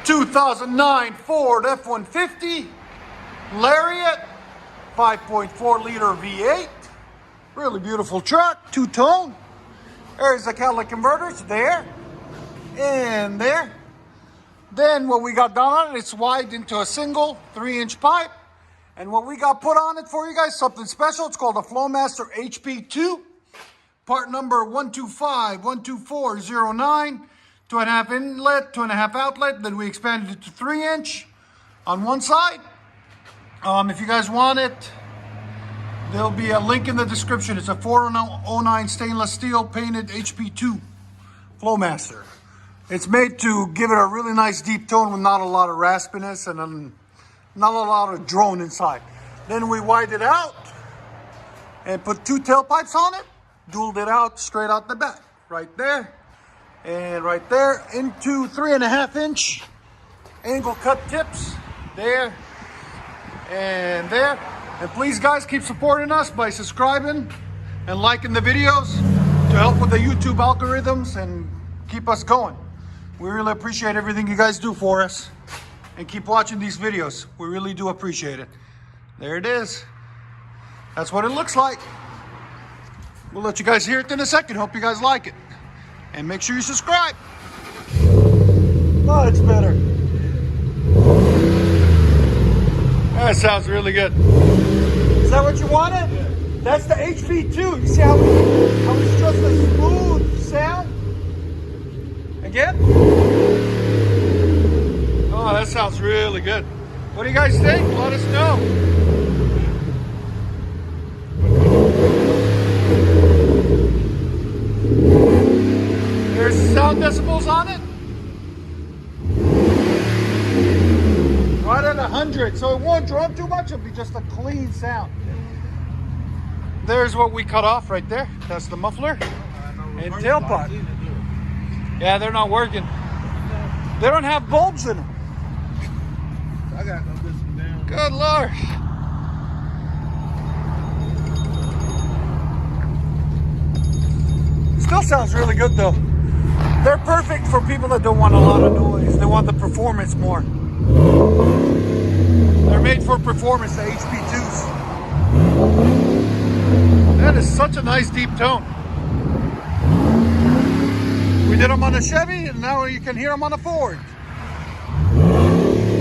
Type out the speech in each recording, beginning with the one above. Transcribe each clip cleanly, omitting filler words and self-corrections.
2009 Ford F-150 Lariat 5.4 liter V8. Really beautiful truck, two-tone. There's the catalytic converters there and there. Then what we got done on it, it's wide into a single 3-inch pipe. And what we got put on it for you guys, something special. It's called a FLOWMASTER HP2. Part number 125-12409. 2.5 inlet, 2.5 outlet. Then we expanded it to 3-inch on one side. If you guys want it, there'll be a link in the description. It's a 409 stainless steel painted HP2 FLOWMASTER. It's made to give it a really nice deep tone with not a lot of raspiness and not a lot of drone inside. Then we wide it out and put 2 tailpipes on it. Dualed it out straight out the back. Right there and right there into 3.5-inch angle cut tips. There and there. And please guys, keep supporting us by subscribing and liking the videos to help with the YouTube algorithms and keep us going. We really appreciate everything you guys do for us. And keep watching these videos. We really do appreciate it. There it is. That's what it looks like. We'll let you guys hear it in a second. Hope you guys like it. And make sure you subscribe. Oh, it's better. That sounds really good. Is that what you wanted? Yeah. That's the HP2. You see how it's just a smooth sound? Again? Oh, that sounds really good. What do you guys think? Let us know. There's sound decibels on it. Right at 100, so it won't drone too much. It'll be just a clean sound. There's what we cut off right there. That's the muffler and tailpipe. Yeah, they're not working. They don't have bulbs in them. I got to go get some down. Good Lord. Still sounds really good though. They're perfect for people that don't want a lot of noise. They want the performance more. They're made for performance, the HP2s. That is such a nice deep tone. We did them on a Chevy and now you can hear them on a Ford.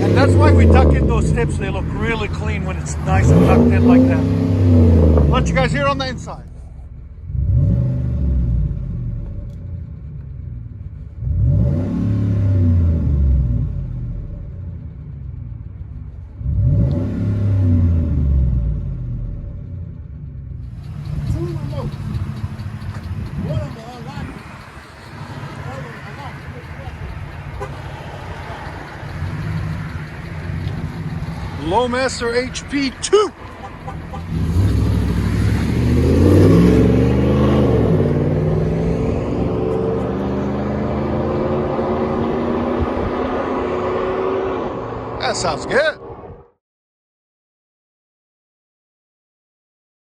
And that's why we tuck in those tips. They look really clean when it's nice and tucked in like that. Let you guys hear on the inside. FLOWMASTER HP2. That sounds good.